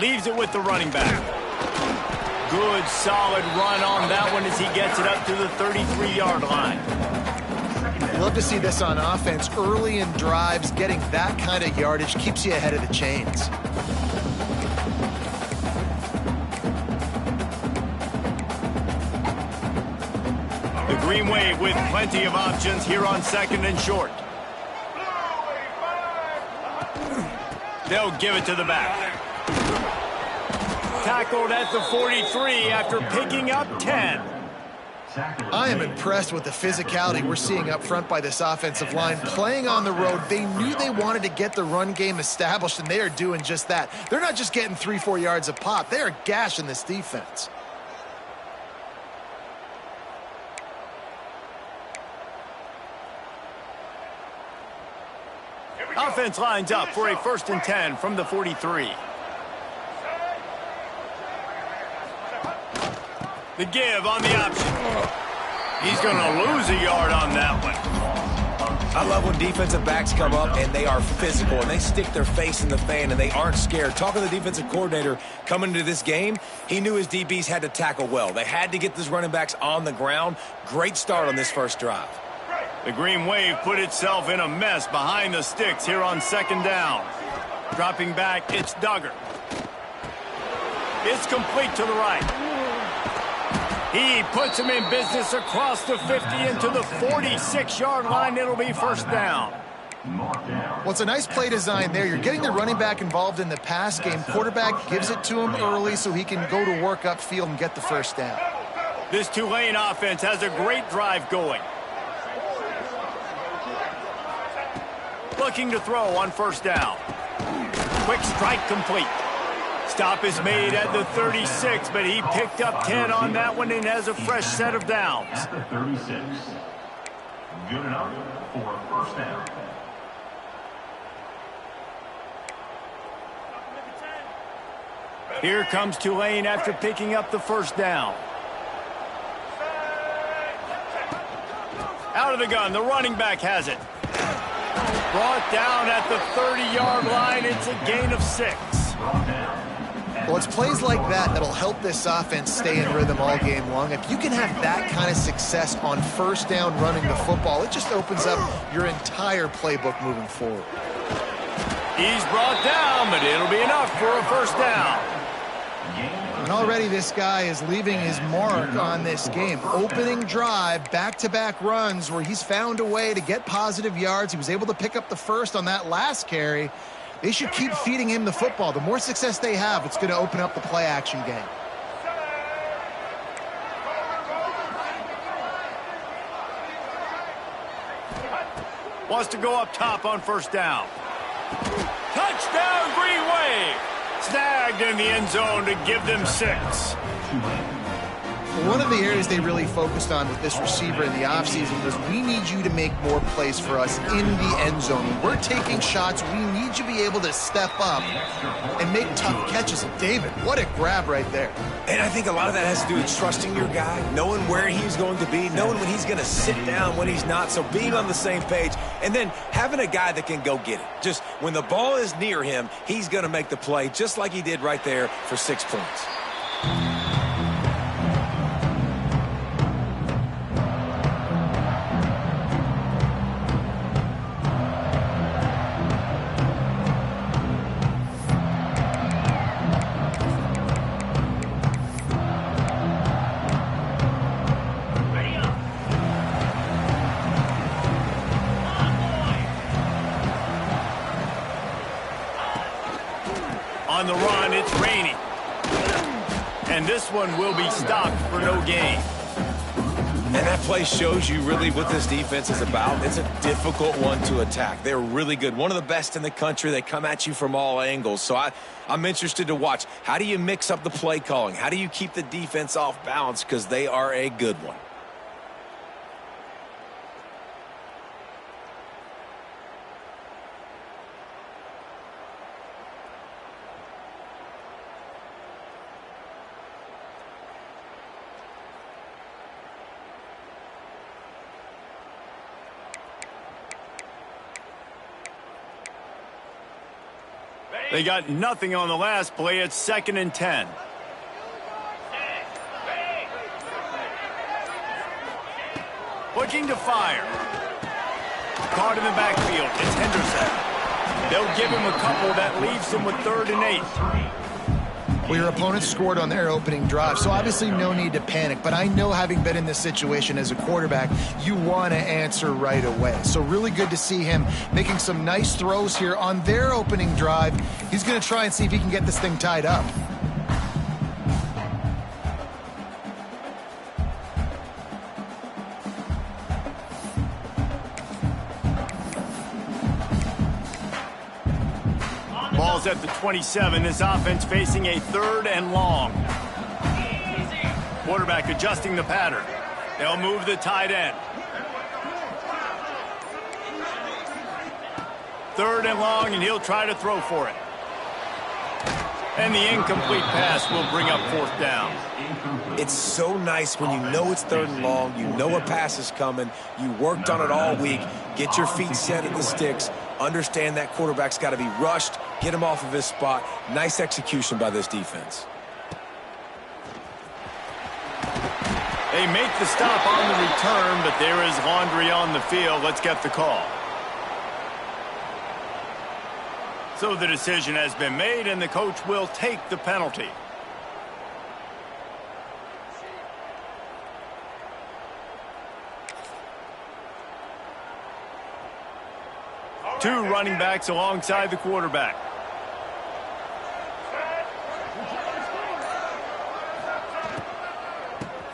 Leaves it with the running back. Good, solid run on that one as he gets it up to the 33-yard line. Love to see this on offense. Early in drives, getting that kind of yardage keeps you ahead of the chains. The Green Wave with plenty of options here on 2nd and short. They'll give it to the back. Tackled at the 43 after picking up 10. I am impressed with the physicality we're seeing up front by this offensive line. Playing on the road, they knew they wanted to get the run game established, and they are doing just that. They're not just getting 3-4 yards a pop. They are gashing this defense. Offense lines up for a 1st and 10 from the 43. The give on the option. He's going to lose a yard on that one. I love when defensive backs come up and they are physical and they stick their face in the fan and they aren't scared. Talking to the defensive coordinator coming into this game, he knew his DBs had to tackle well. They had to get these running backs on the ground. Great start on this first drive. The Green Wave put itself in a mess behind the sticks here on 2nd down. Dropping back, it's Duggar. It's complete to the right. He puts him in business across the 50 into the 46-yard line. It'll be 1st down. Well, it's a nice play design there. You're getting the running back involved in the pass game. Quarterback gives it to him early so he can go to work upfield and get the 1st down. This Tulane offense has a great drive going. Looking to throw on 1st down. Quick strike complete. Stop is made at the 36, but he picked up 10 on that one and has a fresh set of downs. At the 36. Good enough for a 1st down. Here comes Tulane after picking up the 1st down. Out of the gun, the running back has it. Brought down at the 30-yard line. It's a gain of 6. Well, it's plays like that that'll help this offense stay in rhythm all game long. If you can have that kind of success on 1st down running the football, it just opens up your entire playbook moving forward. He's brought down, but it'll be enough for a 1st down. And already this guy is leaving his mark on this game. Opening drive, back-to-back runs where he's found a way to get positive yards. He was able to pick up the 1st on that last carry. They should keep feeding him the football. The more success they have, it's going to open up the play-action game. Wants to go up top on 1st down. Touchdown, Green Wave! Snagged in the end zone to give them 6. One of the areas they really focused on with this receiver in the offseason was we need you to make more plays for us in the end zone. When we're taking shots, we need you to be able to step up and make tough catches. And David, what a grab right there. And I think a lot of that has to do with trusting your guy, knowing where he's going to be, knowing when he's going to sit down, when he's not, so being on the same page, and then having a guy that can go get it. Just when the ball is near him, he's going to make the play just like he did right there for 6 points. On the run, it's raining. And this one will be stopped for no gain. And that play shows you really what this defense is about. It's a difficult one to attack. They're really good. One of the best in the country. They come at you from all angles. So I'm interested to watch. How do you mix up the play calling? How do you keep the defense off balance? Because they are a good one. They got nothing on the last play. It's 2nd and 10. Looking to fire. Caught in the backfield. It's Henderson. They'll give him a couple. That leaves him with 3rd and 8. Well, your opponent scored on their opening drive, so obviously no need to panic. But I know, having been in this situation as a quarterback, you want to answer right away. So really good to see him making some nice throws here on their opening drive. He's going to try and see if he can get this thing tied up. Ball's at the 27. This offense facing a 3rd and long. Quarterback adjusting the pattern. They'll move the tight end. 3rd and long, and he'll try to throw for it. And the incomplete pass will bring up 4th down. It's so nice when you know it's 3rd and long, you know a pass is coming, you worked on it all week, get your feet set at the sticks, understand that quarterback's got to be rushed, get him off of his spot. Nice execution by this defense. They make the stop on the return, but there is laundry on the field. Let's get the call. So the decision has been made, and the coach will take the penalty. Two running backs alongside the quarterback.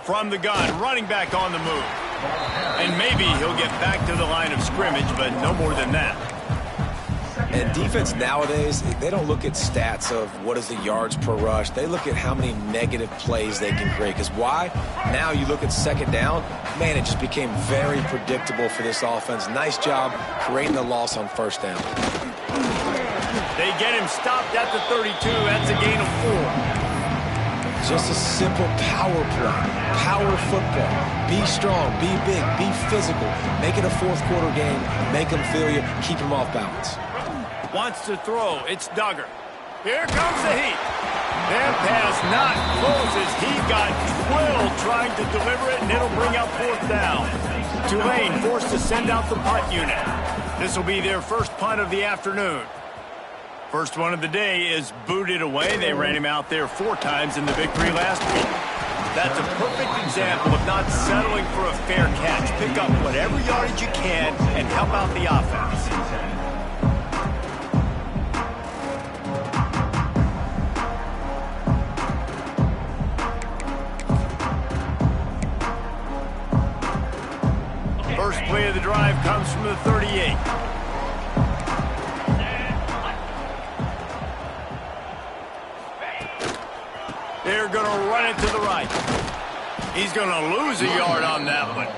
From the gun, running back on the move. And maybe he'll get back to the line of scrimmage, but no more than that. And defense nowadays, they don't look at stats of what is the yards per rush. They look at how many negative plays they can create. Because why? Now you look at 2nd down, man, it just became very predictable for this offense. Nice job creating the loss on 1st down. They get him stopped at the 32. That's a gain of 4. Just a simple power play, power football. Be strong, be big, be physical. Make it a 4th quarter game. Make them feel you, keep them off balance. Wants to throw. It's Duggar. Here comes the heat. That pass not close as he got drilled trying to deliver it, and it'll bring up 4th down. Tulane forced to send out the punt unit. This will be their first punt of the afternoon. First one of the day is booted away. They ran him out there 4 times in the victory last week. That's a perfect example of not settling for a fair catch. Pick up whatever yardage you can and help out the offense. First play of the drive comes from the 38. They're going to run it to the right. He's going to lose a yard on that one.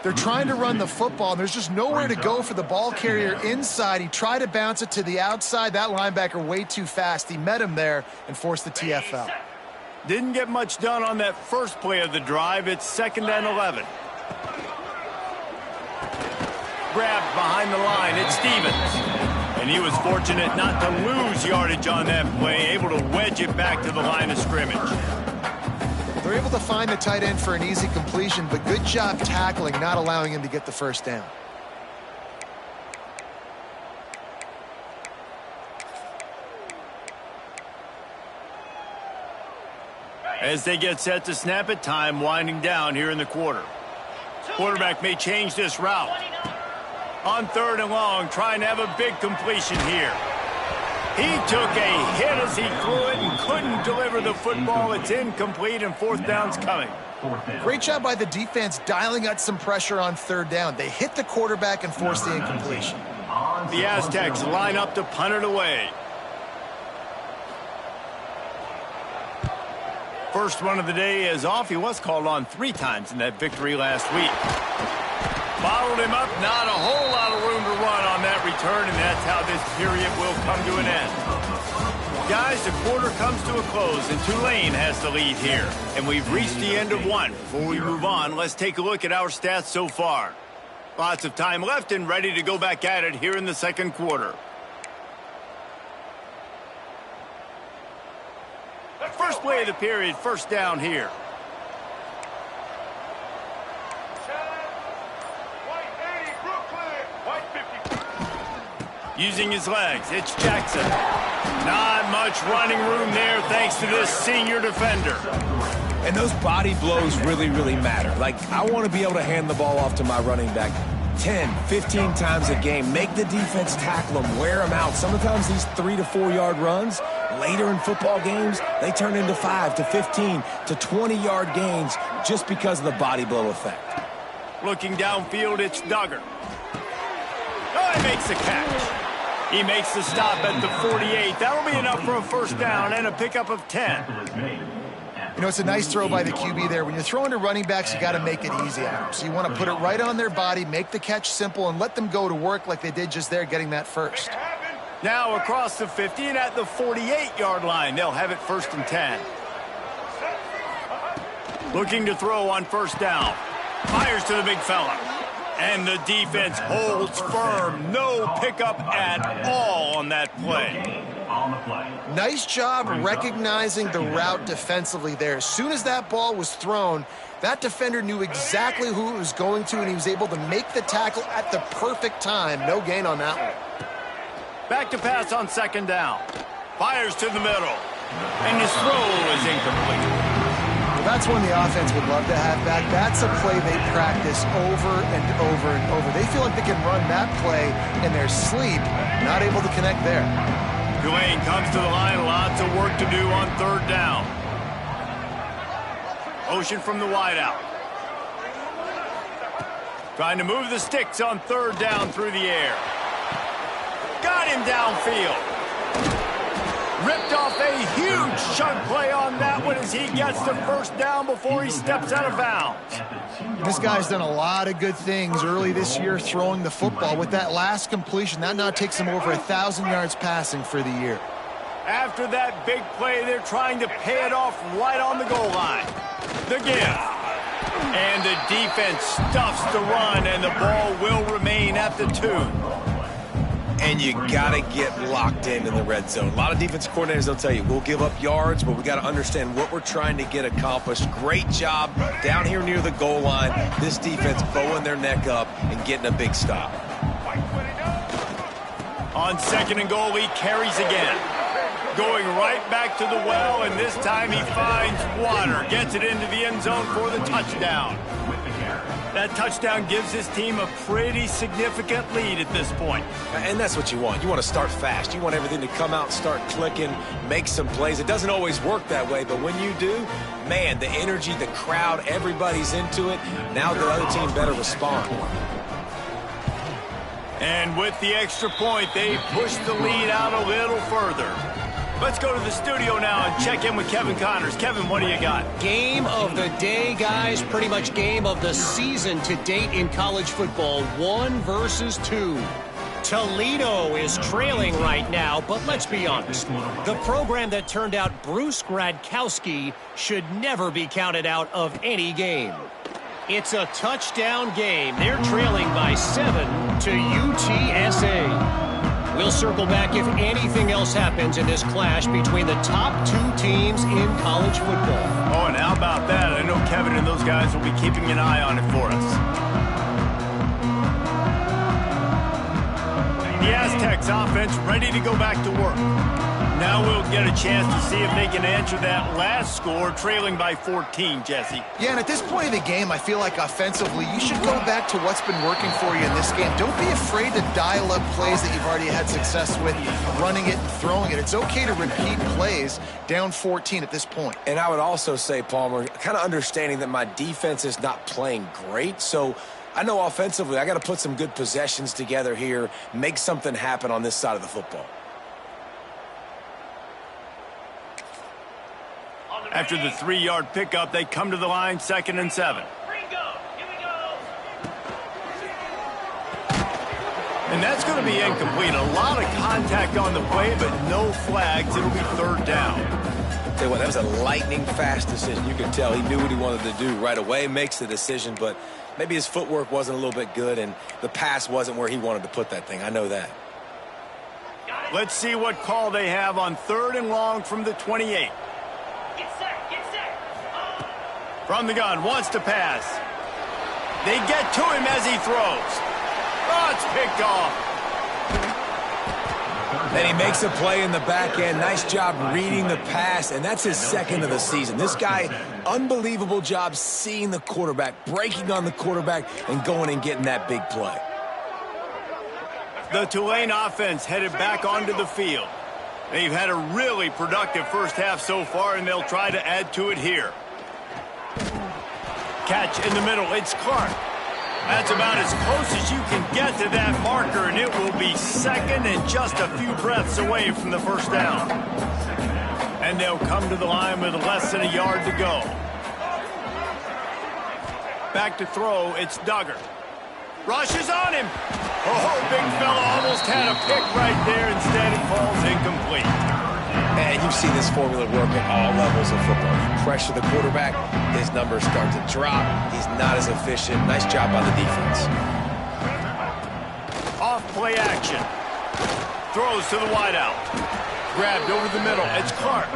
They're trying to run the football, and there's just nowhere to go for the ball carrier inside. He tried to bounce it to the outside. That linebacker way too fast. He met him there and forced the TFL. Didn't get much done on that first play of the drive. It's 2nd and 11. Grabbed behind the line. It's Stevens. And he was fortunate not to lose yardage on that play, able to wedge it back to the line of scrimmage. They're able to find the tight end for an easy completion, but good job tackling, not allowing him to get the 1st down. As they get set to snap it, time winding down here in the quarter. Quarterback may change this route. On 3rd and long, trying to have a big completion here. He took a hit as he threw it and couldn't deliver the football. It's incomplete, and 4th down's coming. Great job by the defense dialing out some pressure on 3rd down. They hit the quarterback and forced the incompletion. The Aztecs line up to punt it away. First one of the day is off. He was called on 3 times in that victory last week. Bottled him up, not a whole lot of room to run on that return, and that's how this period will come to an end. Guys, the quarter comes to a close, and Tulane has the lead here. And we've reached the end of one. Before we move on, let's take a look at our stats so far. Lots of time left and ready to go back at it here in the 2nd quarter. play of the period, first down here. Using his legs, it's Jackson. Not much running room there thanks to this senior defender. And those body blows really, really matter. Like, I want to be able to hand the ball off to my running back 10, 15 times a game. Make the defense tackle them, wear them out. Sometimes these 3 to 4 yard runs, later in football games, they turn into 5 to 15 to 20 yard gains just because of the body blow effect. Looking downfield, it's Duggar. Oh, he makes the catch. He makes the stop at the 48. That'll be enough for a first down and a pickup of 10. You know, it's a nice throw by the QB there. When you're throwing to running backs, you got to make it easy on them. So you want to put it right on their body, make the catch simple, and let them go to work like they did just there, getting that first. Now across the 50 and at the 48-yard line, they'll have it first and 10. Looking to throw on first down. Fires to the big fella. And the defense holds firm. No pickup at all on that play. Nice job recognizing the route defensively there. As soon as that ball was thrown, that defender knew exactly who it was going to, and he was able to make the tackle at the perfect time. No gain on that one. Back to pass on second down. Fires to the middle. And his throw is incomplete. That's one the offense would love to have back. That's a play they practice over and over and over. They feel like they can run that play in their sleep, not able to connect there. Tulane comes to the line, lots of work to do on third down. Motion from the wideout. Trying to move the sticks on third down through the air. Got him downfield. Ripped off a huge chunk play on that one as he gets the first down before he steps out of bounds. This guy's done a lot of good things early this year throwing the football. With that last completion, that now takes him over 1,000 yards passing for the year. After that big play, they're trying to pay it off right on the goal line. The give. And the defense stuffs the run, and the ball will remain at the 2. And you got to get locked in the red zone. A lot of defense coordinators, they'll tell you, we'll give up yards, but we got to understand what we're trying to get accomplished. Great job down here near the goal line. This defense bowing their neck up and getting a big stop. On second and goal, he carries again. Going right back to the well, and this time he finds water. Gets it into the end zone for the touchdown. That touchdown gives his team a pretty significant lead at this point. And that's what you want. You want to start fast. You want everything to come out, start clicking, make some plays. It doesn't always work that way, but when you do, man, the energy, the crowd, everybody's into it. Now the other team better respond. And with the extra point, they push the lead out a little further. Let's go to the studio now and check in with Kevin Connors. Kevin, what do you got? Game of the day, guys. Pretty much game of the season to date in college football. 1 versus 2. Toledo is trailing right now, but let's be honest. The program that turned out Bruce Gradkowski should never be counted out of any game. It's a touchdown game. They're trailing by 7 to UTSA. We'll circle back if anything else happens in this clash between the top 2 teams in college football. Oh, and how about that? I know Kevin and those guys will be keeping an eye on it for us. The Aztecs offense ready to go back to work. Now we'll get a chance to see if they can answer that last score, trailing by 14, Jesse. Yeah, and at this point of the game, I feel like offensively, you should go back to what's been working for you in this game. Don't be afraid to dial up plays that you've already had success with, running it and throwing it. It's okay to repeat plays down 14 at this point. And I would also say, Palmer, kind of understanding that my defense is not playing great, so I know offensively I got to put some good possessions together here, make something happen on this side of the football. After the 3-yard pickup, they come to the line, 2nd and 7. And that's going to be incomplete. A lot of contact on the play, but no flags. It'll be 3rd down. Tell you what, that was a lightning-fast decision. You could tell he knew what he wanted to do right away, makes the decision, but maybe his footwork wasn't a little bit good, and the pass wasn't where he wanted to put that thing. I know that. Let's see what call they have on 3rd and long from the 28. From the gun, wants to pass. They get to him as he throws. Oh, it's picked off. And he makes a play in the back end. Nice job reading the pass, and that's his second of the season. This guy, unbelievable job seeing the quarterback, breaking on the quarterback, and going and getting that big play. The Tulane offense headed back onto the field. They've had a really productive first half so far, and they'll try to add to it here. Catch in the middle. It's Clark. That's about as close as you can get to that marker, and it will be second and just a few breaths away from the first down. And they'll come to the line with less than a yard to go. Back to throw, it's Duggar. Rushes on him. Oh, big fella almost had a pick right there. Instead, it falls incomplete. And you've seen this formula work at all levels of football. You pressure the quarterback, his numbers start to drop. He's not as efficient. Nice job by the defense. Off play action. Throws to the wideout. Grabbed over the middle. It's Clark.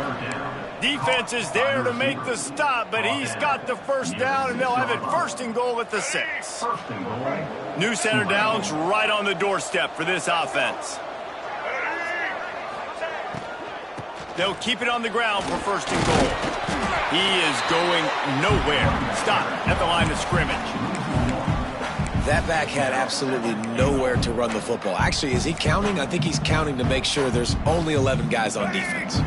Defense is there to make the stop, but he's got the first down, and they'll have it first and goal at the 6. New center downs right on the doorstep for this offense. They'll keep it on the ground for first and goal. He is going nowhere. Stop at the line of scrimmage. That back had absolutely nowhere to run the football. Actually, is he counting? I think he's counting to make sure there's only 11 guys on defense.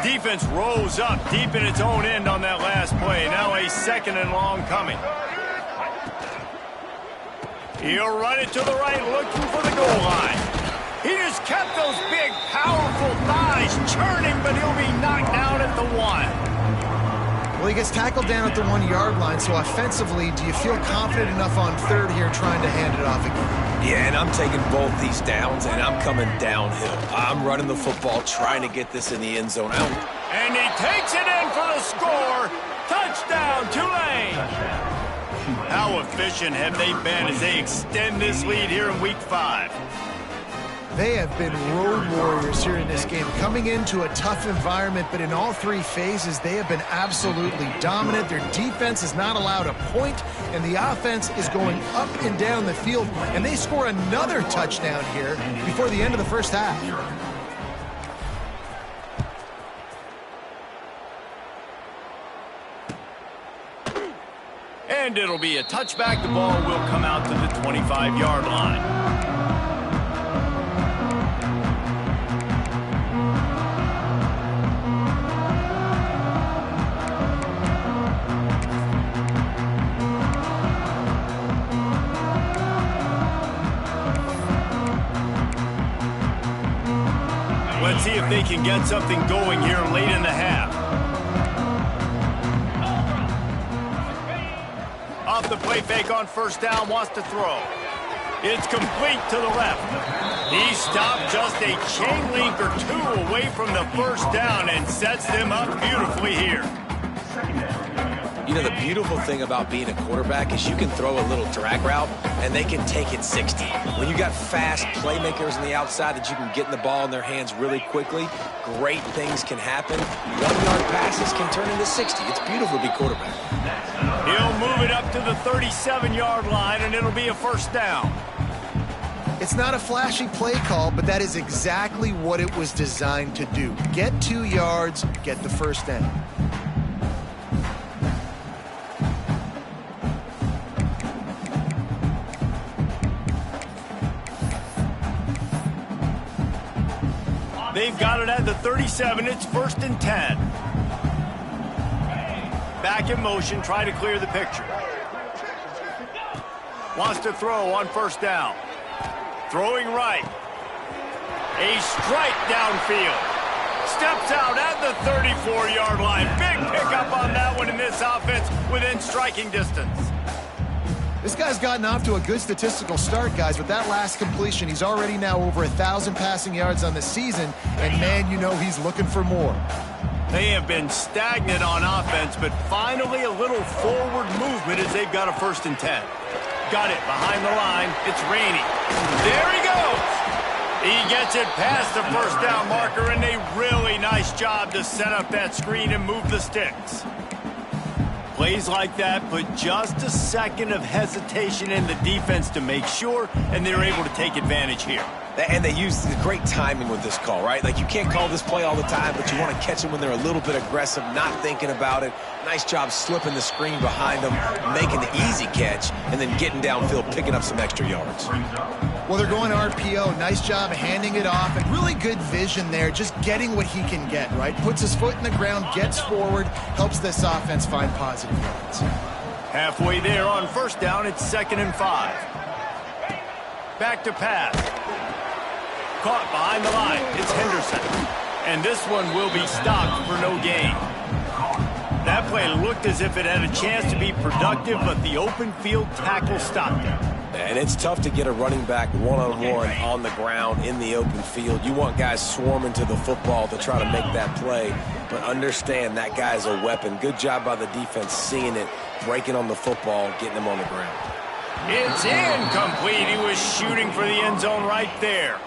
Defense rolls up deep in its own end on that last play. Now a second and long coming. He'll run it to the right, looking for the goal line. He just kept those big, powerful thighs churning, but he'll be knocked down at the 1. Well, he gets tackled down at the 1-yard line, so offensively, do you feel confident enough on third here trying to hand it off again? Yeah, and I'm taking both these downs, and I'm coming downhill. I'm running the football, trying to get this in the end zone out. And he takes it in for the score. Touchdown, Tulane. How efficient have they been as they extend this lead here in Week 5? They have been road warriors here in this game, coming into a tough environment, but in all 3 phases, they have been absolutely dominant. Their defense is not allowed a point, and the offense is going up and down the field, and they score another touchdown here before the end of the first half. And it'll be a touchback. The ball will come out to the 25-yard line. Let's see if they can get something going here late in the half. Off the play fake on first down, wants to throw. It's complete to the left. He stopped just a chain link or 2 away from the first down and sets them up beautifully here. You know, the beautiful thing about being a quarterback is you can throw a little drag route, and they can take it 60. When you got fast playmakers on the outside that you can get in the ball in their hands really quickly, great things can happen. 1-yard passes can turn into 60. It's beautiful to be quarterback. He'll move it up to the 37-yard line, and it'll be a first down. It's not a flashy play call, but that is exactly what it was designed to do. Get 2 yards, get the first down. They've got it at the 37. It's 1st and 10. Back in motion, try to clear the picture. Wants to throw on first down. Throwing right. A strike downfield. Steps out at the 34-yard line. Big pickup on that one in this offense within striking distance. This guy's gotten off to a good statistical start, guys. With that last completion, he's already now over 1,000 passing yards on the season, and man, you know he's looking for more. They have been stagnant on offense, but finally a little forward movement as they've got a 1st and 10. Got it behind the line. It's Rainey. There he goes. He gets it past the first down marker, and a really nice job to set up that screen and move the sticks. Plays like that put just a second of hesitation in the defense to make sure, and they're able to take advantage here. And they use the great timing with this call, right? Like, you can't call this play all the time, but you want to catch them when they're a little bit aggressive, not thinking about it. Nice job slipping the screen behind them, making the easy catch, and then getting downfield, picking up some extra yards. Well, they're going RPO. Nice job handing it off, and really good vision there, just getting what he can get, right? Puts his foot in the ground, gets forward, helps this offense find positive yards. Halfway there on first down, it's 2nd and 5. Back to pass. Caught behind the line. It's Henderson. And this one will be stopped for no gain. That play looked as if it had a chance to be productive, but the open field tackle stopped it. And it's tough to get a running back one-on-one on the ground in the open field. You want guys swarming to the football to try to make that play, but understand that guy's a weapon. Good job by the defense seeing it, breaking on the football, getting him on the ground. It's incomplete. He was shooting for the end zone right there.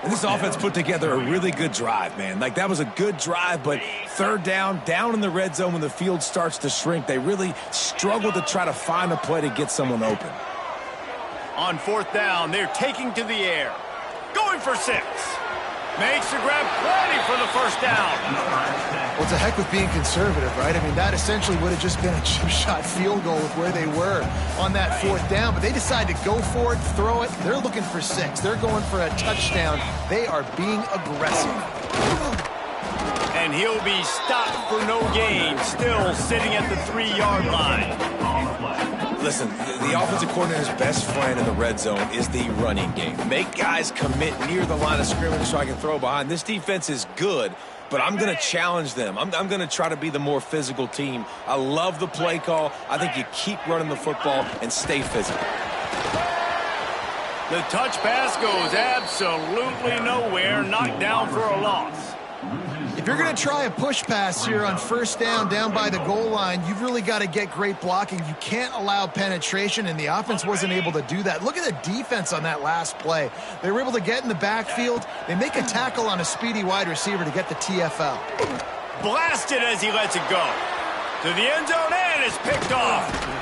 And this offense put together a really good drive, man. Like, that was a good drive, but third down in the red zone when the field starts to shrink, they really struggle to try to find a play to get someone open. On 4th down, they're taking to the air. Going for 6. Makes the grab, plenty for the first down. Well, it's a heck with being conservative, right? I mean, that essentially would have just been a chip shot field goal with where they were on that 4th down, but they decided to go for it, throw it. They're looking for 6. They're going for a touchdown. They are being aggressive. And he'll be stopped for no gain, still sitting at the 3-yard line. Listen, the offensive coordinator's best friend in the red zone is the running game. Make guys commit near the line of scrimmage so I can throw behind. This defense is good, but I'm going to challenge them. I'm going to try to be the more physical team. I love the play call. I think you keep running the football and stay physical. The touch pass goes absolutely nowhere, knocked down for a loss. If you're going to try a push pass here on first down by the goal line, you've really got to get great blocking. You can't allow penetration, and the offense wasn't able to do that. Look at the defense on that last play. They were able to get in the backfield. They make a tackle on a speedy wide receiver to get the TFL. Blasted as he lets it go. To the end zone, and it's picked off.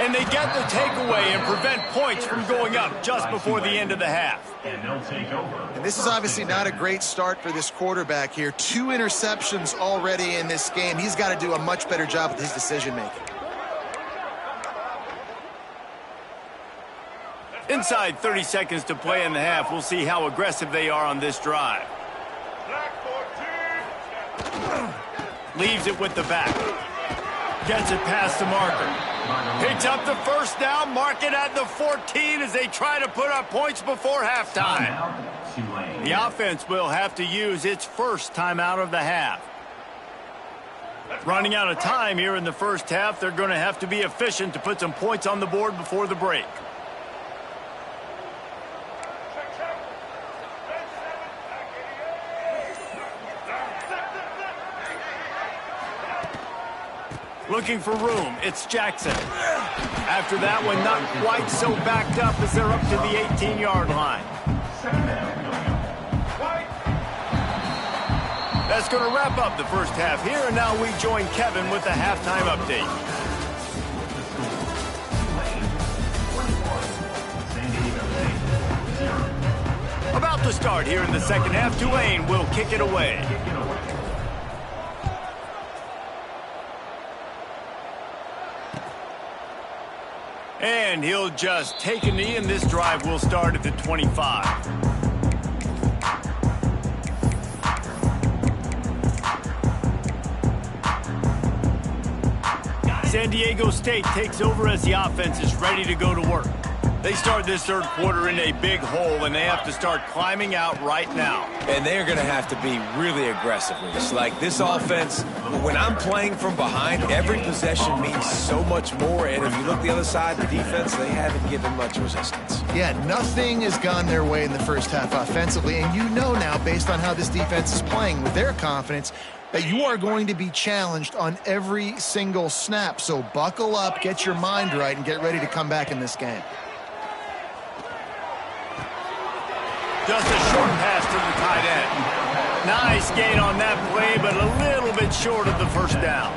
And they get the takeaway and prevent points from going up just before the end of the half. And this is obviously not a great start for this quarterback here. 2 interceptions already in this game. He's got to do a much better job with his decision-making. Inside 30 seconds to play in the half. We'll see how aggressive they are on this drive. Leaves it with the back. Gets it past the marker. Picks up the first down, mark it at the 14 as they try to put up points before halftime. The offense will have to use its first timeout of the half. Running out of time here in the first half, they're going to have to be efficient to put some points on the board before the break. Looking for room, it's Jackson. After that one, not quite so backed up as they're up to the 18-yard line. That's going to wrap up the first half here, and now we join Kevin with the halftime update. About to start here in the second half, Tulane will kick it away. And he'll just take a knee, and this drive will start at the 25. San Diego State takes over as the offense is ready to go to work. They start this third quarter in a big hole, and they have to start climbing out right now. And they're going to have to be really aggressive. It's like this offense, when I'm playing from behind, every possession means so much more. And if you look the other side, the defense, they haven't given much resistance. Yeah, nothing has gone their way in the first half offensively. And you know now, based on how this defense is playing with their confidence, that you are going to be challenged on every single snap. So buckle up, get your mind right, and get ready to come back in this game. Just a short pass to the tight end. Nice gain on that play, but a little bit short of the first down.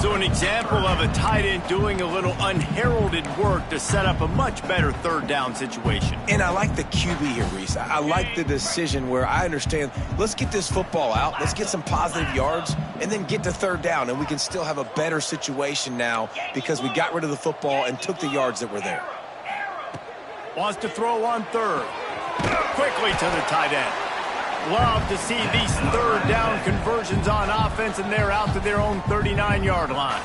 So an example of a tight end doing a little unheralded work to set up a much better third down situation. And I like the QB here, Reese. I like the decision where I understand, let's get this football out, let's get some positive yards, and then get to third down, and we can still have a better situation now because we got rid of the football and took the yards that were there. Wants to throw on third. Quickly to the tight end. Love to see these third down conversions on offense, and they're out to their own 39-yard line.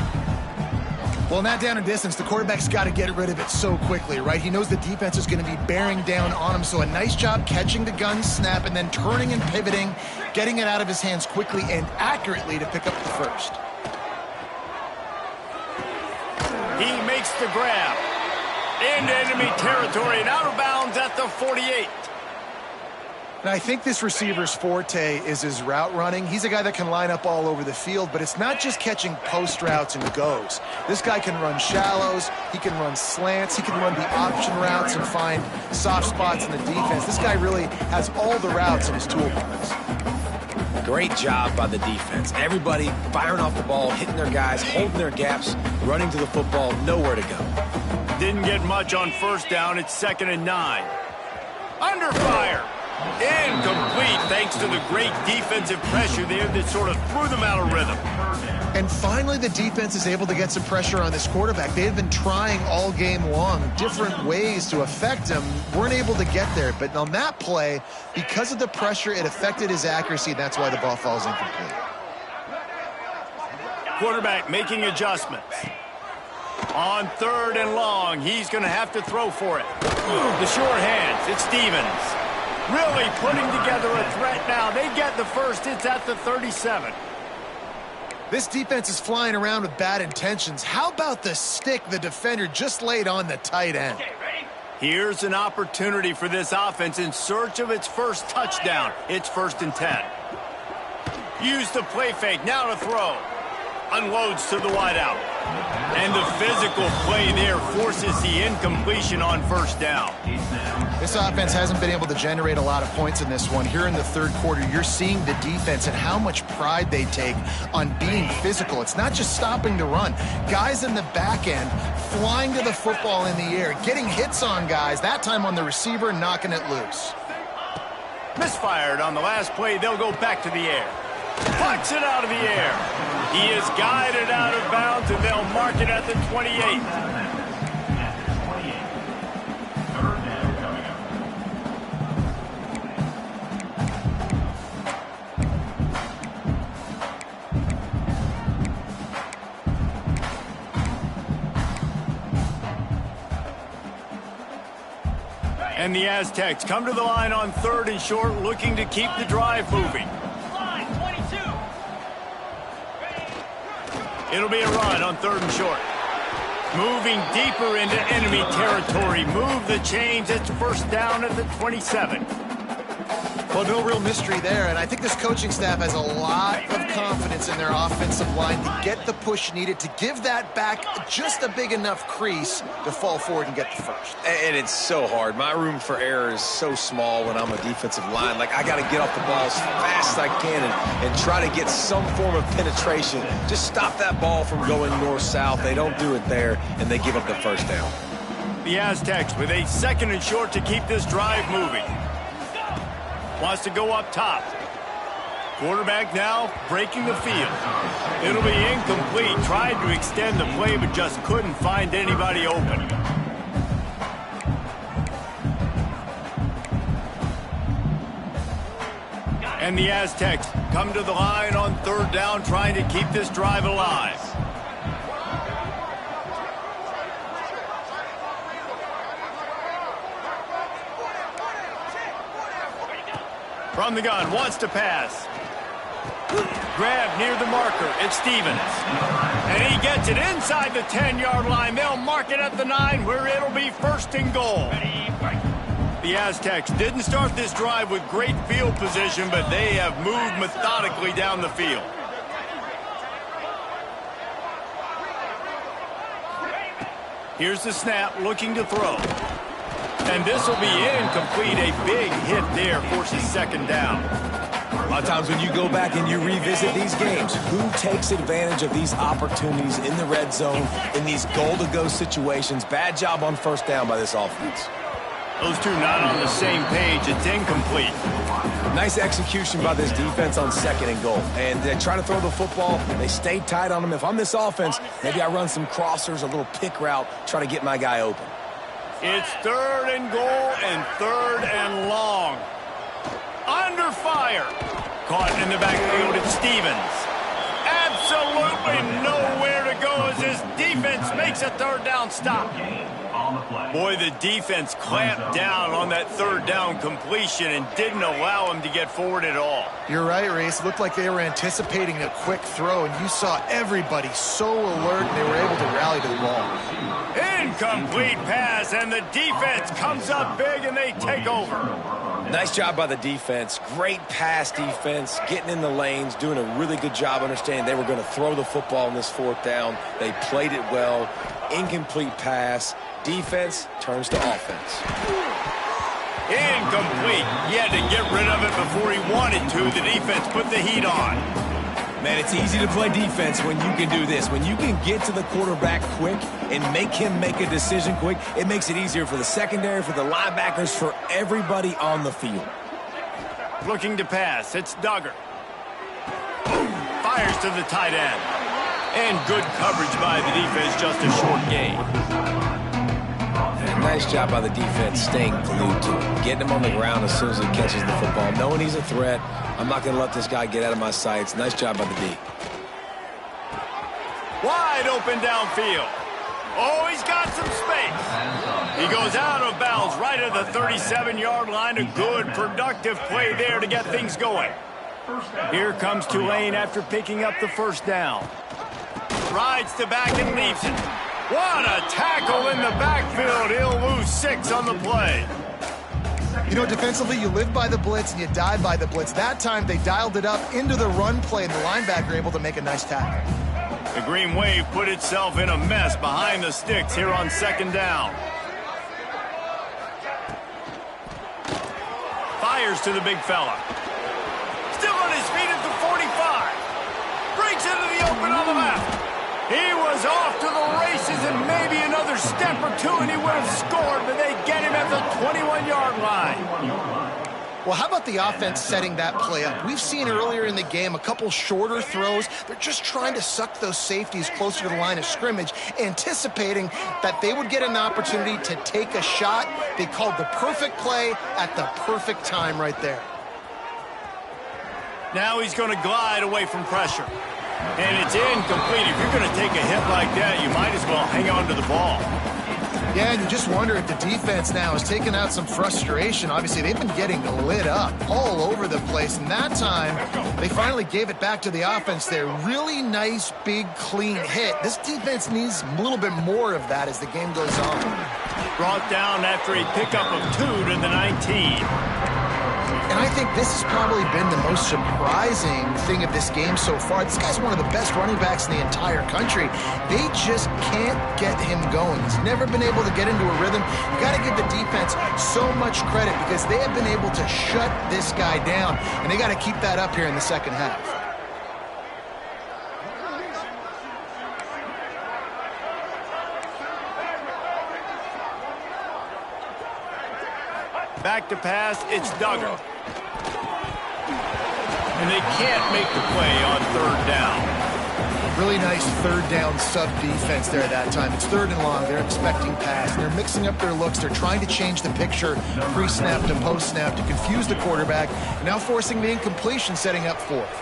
Well, in that down and distance, the quarterback's got to get rid of it so quickly, right? He knows the defense is going to be bearing down on him, so a nice job catching the gun snap and then turning and pivoting, getting it out of his hands quickly and accurately to pick up the first. He makes the grab. Into enemy territory and out of bounds at the 48. And I think this receiver's forte is his route running. He's a guy that can line up all over the field, but it's not just catching post routes and goes. This guy can run shallows, he can run slants, he can run the option routes and find soft spots in the defense. This guy really has all the routes in his toolbox. Great job by the defense. Everybody firing off the ball, hitting their guys, holding their gaps, running to the football, nowhere to go. Didn't get much on first down. It's 2nd and 9. Under fire. Incomplete thanks to the great defensive pressure there that sort of threw them out of rhythm. And finally, the defense is able to get some pressure on this quarterback. They had been trying all game long different ways to affect him. Weren't able to get there. But on that play, because of the pressure, it affected his accuracy. That's why the ball falls incomplete. Quarterback making adjustments. On 3rd and long, he's going to have to throw for it. The short hands, it's Stevens. Really putting together a threat now. They get the first. It's at the 37. This defense is flying around with bad intentions. How about the stick the defender just laid on the tight end? Here's an opportunity for this offense in search of its first touchdown. It's 1st and 10. Use the play fake. Now to throw. Unloads to the wideout. And the physical play there forces the incompletion on 1st down. This offense hasn't been able to generate a lot of points in this one. Here in the 3rd quarter, you're seeing the defense and how much pride they take on being physical. It's not just stopping to run. Guys in the back end flying to the football in the air, getting hits on guys, that time on the receiver, knocking it loose. Misfired on the last play. They'll go back to the air. Puts it out of the air. He is guided out of bounds, and they'll mark it at the 28. And the Aztecs come to the line on 3rd and short, looking to keep the drive moving. It'll be a run on 3rd and short. Moving deeper into enemy territory. Move the chains. It's 1st down at the 27. Well, no real mystery there, and I think this coaching staff has a lot of confidence in their offensive line to get the push needed to give that back just a big enough crease to fall forward and get the first. And it's so hard. My room for error is so small when I'm a defensive line. Like, I got to get off the ball as fast as I can and try to get some form of penetration. Just stop that ball from going north-south. They don't do it there, and they give up the 1st down. The Aztecs with a 2nd and short to keep this drive moving. Wants to go up top. Quarterback now breaking the field. It'll be incomplete. Tried to extend the play, but just couldn't find anybody open. And the Aztecs come to the line on 3rd down, trying to keep this drive alive. From the gun, wants to pass. Grab near the marker. It's Stevens. And he gets it inside the 10-yard line. They'll mark it at the 9, where it'll be 1st and goal. The Aztecs didn't start this drive with great field position, but they have moved methodically down the field. Here's the snap, looking to throw. And this will be incomplete. A big hit there forces second down. A lot of times when you go back and you revisit these games, who takes advantage of these opportunities in the red zone, in these goal-to-go situations? Bad job on first down by this offense. Those two not on the same page. It's incomplete. Nice execution by this defense on second and goal. And they try to throw the football. They stay tight on them. If I'm this offense, maybe I run some crossers, a little pick route, try to get my guy open. It's third and goal and third and long. Under fire. Caught in the backfield, it's Stevens. Absolutely nowhere to go as his defense makes a third down stop. Boy, the defense clamped down on that third down completion and didn't allow him to get forward at all. You're right, Reese. It looked like they were anticipating a quick throw, and you saw everybody so alert, and they were able to rally to the ball. Incomplete pass, and the defense comes up big, and they take over. Nice job by the defense. Great pass defense, getting in the lanes, doing a really good job understanding they were going to throw the football on this fourth down. They played it well. Incomplete pass. Defense turns to offense. Incomplete. He had to get rid of it before he wanted to. The defense put the heat on. Man, it's easy to play defense when you can do this. When you can get to the quarterback quick and make him make a decision quick, it makes it easier for the secondary, for the linebackers, for everybody on the field. Looking to pass. It's Duggar. Fires to the tight end. And good coverage by the defense, just a short gain. Nice job by the defense staying glued to him, getting him on the ground as soon as he catches the football, knowing he's a threat. I'm not going to let this guy get out of my sights. Nice job by the D. Wide open downfield. Oh, he's got some space. He goes out of bounds right at the 37-yard line. A good, productive play there to get things going. Here comes Tulane after picking up the first down. Rides to back and leaves it. What a tackle in the backfield. He'll lose 6 on the play. You know, defensively, you live by the blitz and you die by the blitz. That time, they dialed it up into the run play, and the linebacker able to make a nice tackle. The Green Wave put itself in a mess behind the sticks here on second down. Fires to the big fella. Still on his feet at the 45. Breaks into the open on the left. He was off to the races, and maybe another step or two and he would have scored, but they get him at the 21-yard line. Well, how about the offense setting that play up? We've seen earlier in the game a couple shorter throws. They're just trying to suck those safeties closer to the line of scrimmage, anticipating that they would get an opportunity to take a shot. They called the perfect play at the perfect time right there. Now he's going to glide away from pressure. And it's incomplete. If you're going to take a hit like that, you might as well hang on to the ball. Yeah, and you just wonder if the defense now has taken out some frustration. Obviously, they've been getting lit up all over the place. And that time, they finally gave it back to the offense there. Really nice, big, clean hit. This defense needs a little bit more of that as the game goes on. Brought down after a pickup of 2 to the 19. And I think this has probably been the most surprising thing of this game so far. This guy's one of the best running backs in the entire country. They just can't get him going. He's never been able to get into a rhythm. You got to give the defense so much credit because they have been able to shut this guy down, and they got to keep that up here in the second half. Back to pass, it's Duggar. And they can't make the play on third down. Really nice third down sub defense there that time. It's third and long. They're expecting pass. They're mixing up their looks. They're trying to change the picture pre-snap to post-snap to confuse the quarterback. Now forcing the incompletion, setting up fourth.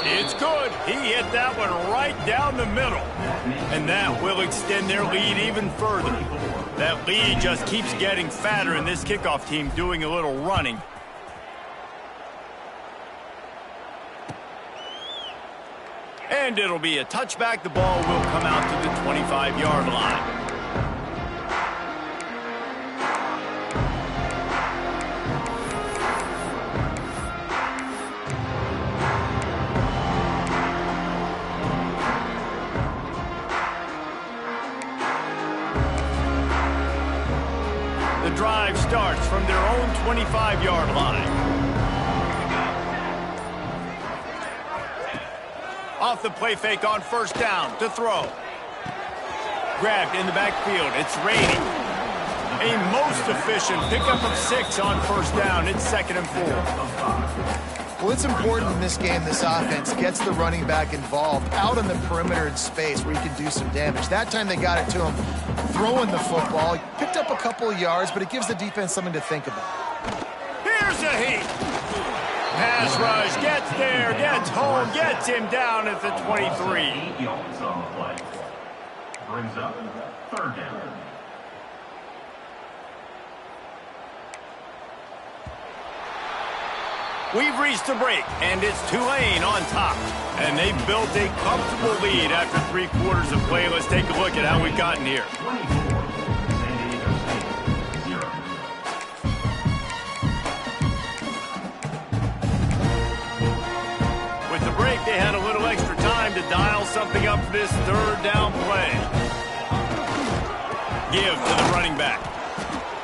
It's good. He hit that one right down the middle. And that will extend their lead even further. That lead just keeps getting fatter, and this kickoff team doing a little running. And it'll be a touchback. The ball will come out to the 25-yard line. 25-yard line. Off the play fake on first down to throw. Grabbed in the backfield. It's Rainey. A most efficient pickup of 6 on first down. It's 2nd and 4. Well, it's important in this game this offense gets the running back involved out on the perimeter in space where he can do some damage. That time they got it to him throwing the football. He picked up a couple of yards, but it gives the defense something to think about. Here's a heat. Pass rush, gets there, gets home, gets him down at the 23. 8 yards on the play. Brings up 3rd down. We've reached a break, and it's Tulane on top. And they've built a comfortable lead after 3 quarters of play. Let's take a look at how we've gotten here. 24, San Diego State, 0. With the break, they had a little extra time to dial something up for this 3rd down play. Give to the running back.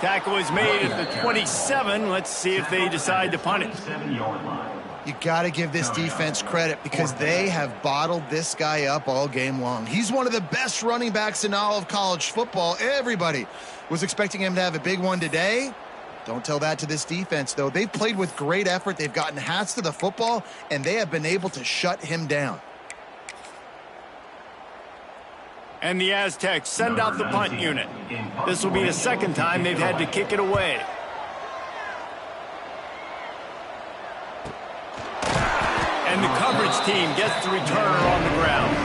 Tackle is made at the 27. Let's see if they decide to punt it. 7-yard line. You got to give this defense credit because they have bottled this guy up all game long. He's one of the best running backs in all of college football. Everybody was expecting him to have a big one today. Don't tell that to this defense, though. They've played with great effort. They've gotten hats to the football, and they have been able to shut him down. And the Aztecs send out the punt unit. This will be the 2nd time they've had to kick it away. And the coverage team gets the returner on the ground.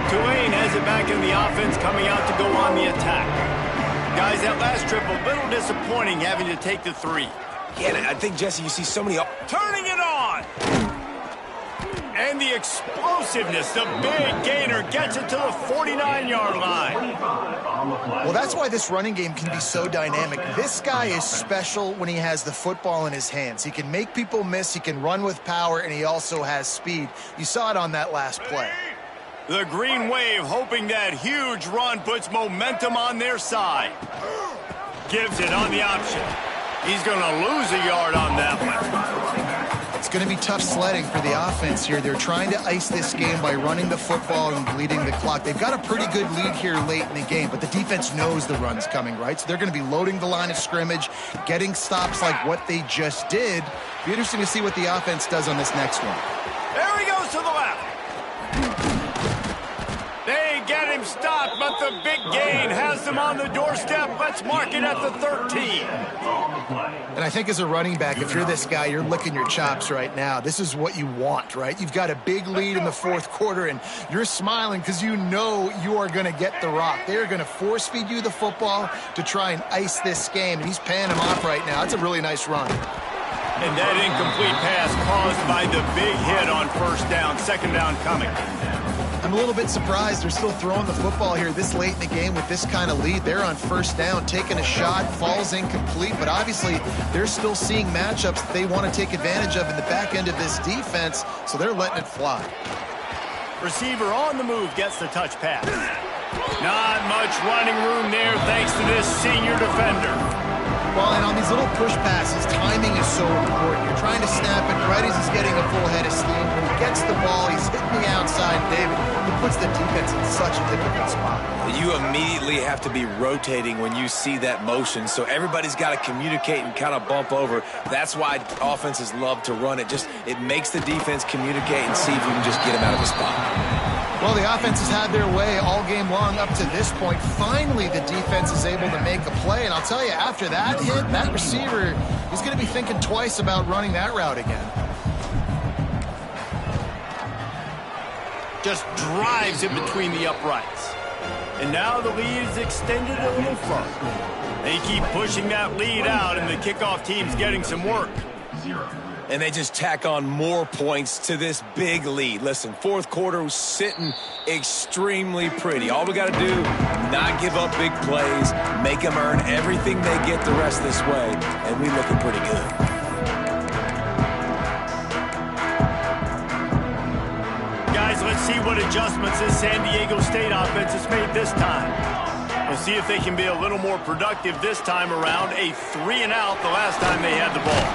Tulane has it back in the offense, coming out to go on the attack. Guys, that last trip, a little disappointing having to take the 3. Yeah, I think, Jesse, you see so many... Turning it on! And the explosiveness, the big gainer gets it to the 49-yard line. Well, that's why this running game can be so dynamic. This guy is special when he has the football in his hands. He can make people miss, he can run with power, and he also has speed. You saw it on that last play. The Green Wave hoping that huge run puts momentum on their side. Gives it on the option. He's going to lose a yard on that one. It's going to be tough sledding for the offense here. They're trying to ice this game by running the football and bleeding the clock. They've got a pretty good lead here late in the game, but the defense knows the run's coming, right? So they're going to be loading the line of scrimmage, getting stops like what they just did. It'll be interesting to see what the offense does on this next one. There he goes to the left. They get him stopped, but the big gain has them on the doorstep. Let's mark it at the 13. And I think as a running back, if you're this guy, you're licking your chops right now. This is what you want, right? You've got a big lead in the 4th quarter, and you're smiling because you know you are going to get the rock. They're going to force feed you the football to try and ice this game, and he's paying him off right now. That's a really nice run. And that incomplete pass caused by the big hit on first down. 2nd down coming. I'm a little bit surprised they're still throwing the football here this late in the game with this kind of lead. They're on first down, taking a shot, falls incomplete, but obviously they're still seeing matchups that they want to take advantage of in the back end of this defense, so they're letting it fly. Receiver on the move gets the touch pass. Not much running room there thanks to this senior defender. Well, and on these little push passes, timing is so important. You're trying to snap it right as he's getting a full head of steam. When he gets the ball, he's hitting the outside, David. He puts the defense in such a difficult spot. You immediately have to be rotating when you see that motion, so everybody's got to communicate and kind of bump over. That's why offenses love to run it. It makes the defense communicate and see if you can just get him out of the spot. Well, the offense has had their way all game long up to this point. Finally, the defense is able to make a play, and I'll tell you, after that hit, that receiver is going to be thinking twice about running that route again. Just drives in between the uprights. And now the lead is extended a little further. They keep pushing that lead out, and the kickoff team's getting some work. 0. And they just tack on more points to this big lead. Listen, 4th quarter was sitting extremely pretty. All we got to do, not give up big plays, make them earn everything they get the rest this way, and we looking pretty good. see what adjustments this San Diego State offense has made this time. We'll see if they can be a little more productive this time around. A 3-and-out the last time they had the ball.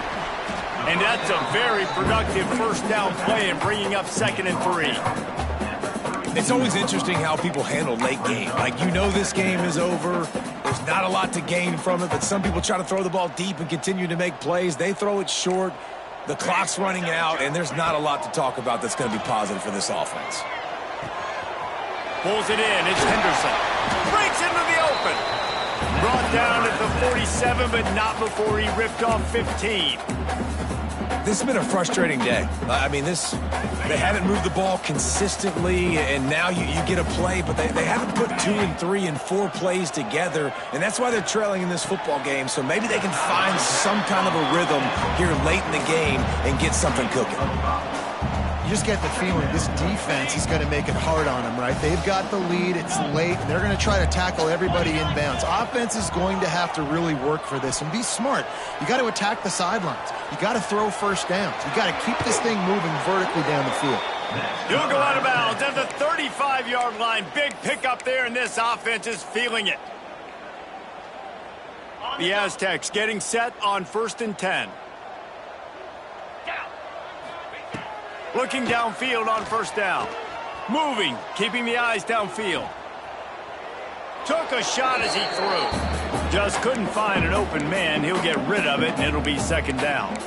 And that's a very productive first down play in bringing up 2nd and 3. It's always interesting how people handle late game. Like, you know this game is over. There's not a lot to gain from it, but some people try to throw the ball deep and continue to make plays. They throw it short. The clock's running out, and there's not a lot to talk about that's going to be positive for this offense. Pulls it in. It's Henderson. Breaks into the open. Brought down at the 47, but not before he ripped off 15. This has been a frustrating day. I mean, they haven't moved the ball consistently, and now you get a play, but they haven't put 2 and 3 and 4 plays together, and that's why they're trailing in this football game. So maybe they can find some kind of a rhythm here late in the game and get something cooking. You just get the feeling this defense is going to make it hard on them, right? They've got the lead. It's late, and they're going to try to tackle everybody inbounds. Offense is going to have to really work for this and be smart. You got to attack the sidelines. You got to throw first downs. You got to keep this thing moving vertically down the field. He'll go out of bounds at the 35-yard line. Big pickup there, and this offense is feeling it. The Aztecs getting set on 1st and 10. Looking downfield on 1st down. Moving, keeping the eyes downfield. Took a shot as he threw. Just couldn't find an open man. He'll get rid of it, and it'll be 2nd down.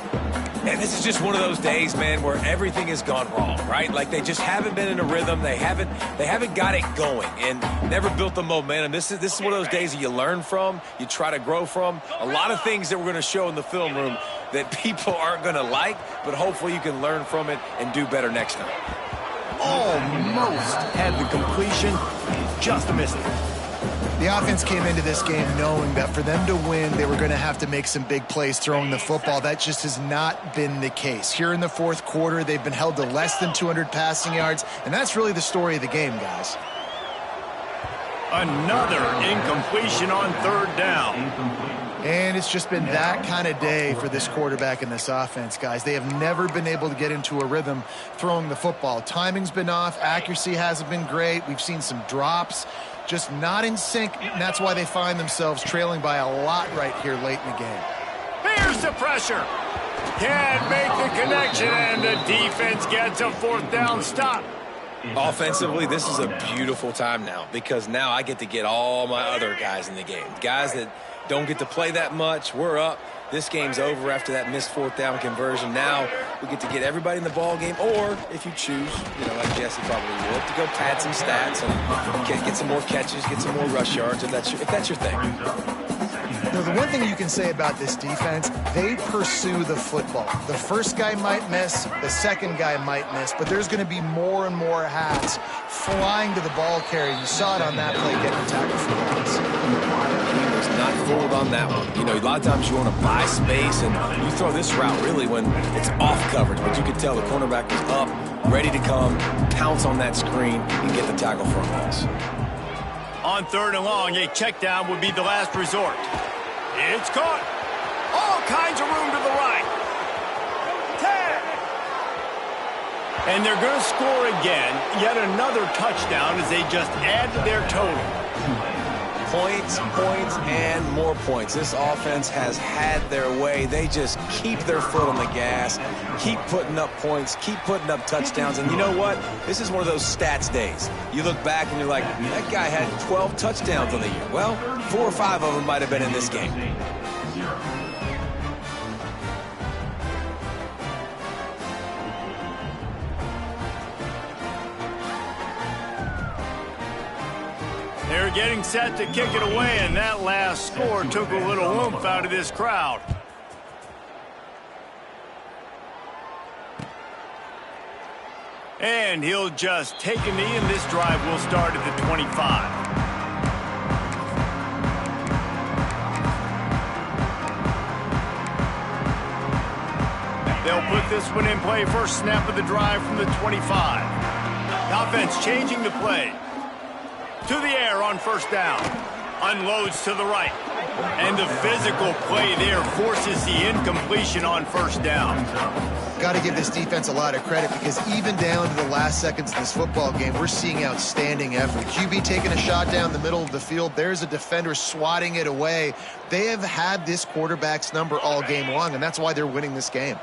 And this is just one of those days, man, where everything has gone wrong, right? Like, they just haven't been in a rhythm. They haven't got it going and never built the momentum. This is one of those days that you learn from, you try to grow from. A lot of things that we're going to show in the film room that people aren't going to like, but hopefully you can learn from it and do better next time. Almost had the completion, just missed it. The offense came into this game knowing that for them to win, they were going to have to make some big plays throwing the football. That just has not been the case. Here in the 4th quarter, they've been held to less than 200 passing yards, and that's really the story of the game, guys. Another incompletion on 3rd down. And it's just been that kind of day for this quarterback and this offense, guys. They have never been able to get into a rhythm throwing the football. Timing's been off. Accuracy hasn't been great. We've seen some drops. Just not in sync, and that's why they find themselves trailing by a lot right here late in the game. Here's the pressure. Can't make the connection, and the defense gets a 4th down stop. Offensively, this is a beautiful time now because now I get to get all my other guys in the game. Guys that don't get to play that much. We're up. This game's over after that missed 4th down conversion. Now we get to get everybody in the ball game, or if you choose, like Jesse probably would, to go pad some stats and get some more catches, get some more rush yards, if that's your thing. The one thing you can say about this defense, they pursue the football. The first guy might miss, the second guy might miss, but there's going to be more and more hats flying to the ball carrier. You saw it on that play getting tackled for loss. He was not fooled on that one. A lot of times you want to buy space, and you throw this route really when it's off coverage, but you could tell the cornerback was up, ready to come, pounce on that screen, and get the tackle for a loss. On 3rd and long, a check down would be the last resort. It's caught. All kinds of room to the right. 10. And they're going to score again. Yet another touchdown as they just add to their total. Points, and more points. This offense has had their way. They just keep their foot on the gas, keep putting up points, keep putting up touchdowns. And you know what? This is one of those stats days. You look back and you're like, that guy had 12 touchdowns on the year. Well, 4 or 5 of them might have been in this game. They're getting set to kick it away, and that last score took a little oomph out of this crowd. And he'll just take a knee, and this drive will start at the 25. They'll put this one in play. First snap of the drive from the 25. The offense changing the play. To the air on 1st down. Unloads to the right. And the physical play there forces the incompletion on 1st down. Got to give this defense a lot of credit because even down to the last seconds of this football game, we're seeing outstanding effort. QB taking a shot down the middle of the field. There's a defender swatting it away. They have had this quarterback's number all game long, and that's why they're winning this game.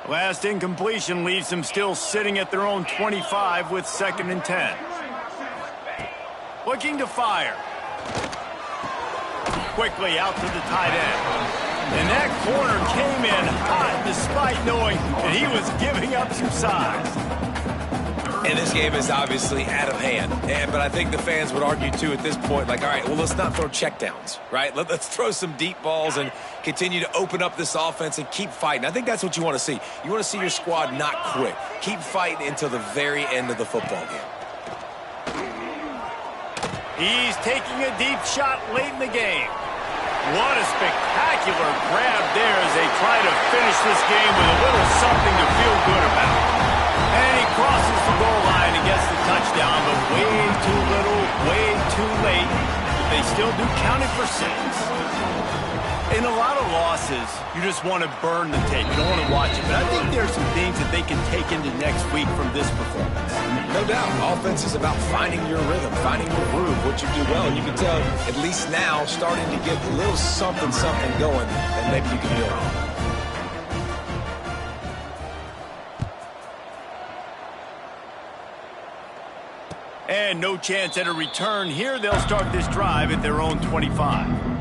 Last incompletion leaves them still sitting at their own 25 with 2nd and 10. Looking to fire. Quickly out to the tight end. And that corner came in hot despite knowing that he was giving up some size. And this game is obviously out of hand. But I think the fans would argue, too, at this point, like, all right, well, let's not throw checkdowns, right? Let's throw some deep balls and continue to open up this offense and keep fighting. I think that's what you want to see. You want to see your squad not quit. Keep fighting until the very end of the football game. He's taking a deep shot late in the game. What a spectacular grab there as they try to finish this game with a little something to feel good about. And he crosses the goal line and gets the touchdown, but way too little, way too late. They still do count it for 6. In a lot of losses, you just want to burn the tape. You don't want to watch it. But I think there's some things that they can take into next week from this performance. No doubt. Offense is about finding your rhythm, finding your groove, what you do well. And you can tell, at least now, starting to get a little something going that maybe you can build on. And no chance at a return here. They'll start this drive at their own 25.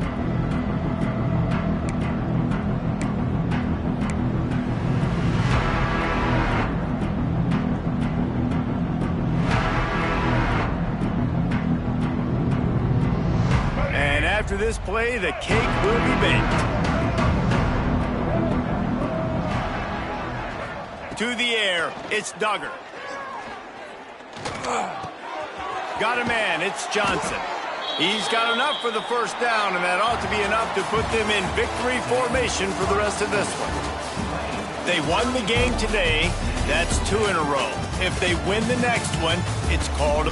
After this play, the cake will be baked. To the air, it's Duggar. Got a man, it's Johnson. He's got enough for the first down, and that ought to be enough to put them in victory formation for the rest of this one. They won the game today. That's 2 in a row. If they win the next one, it's called a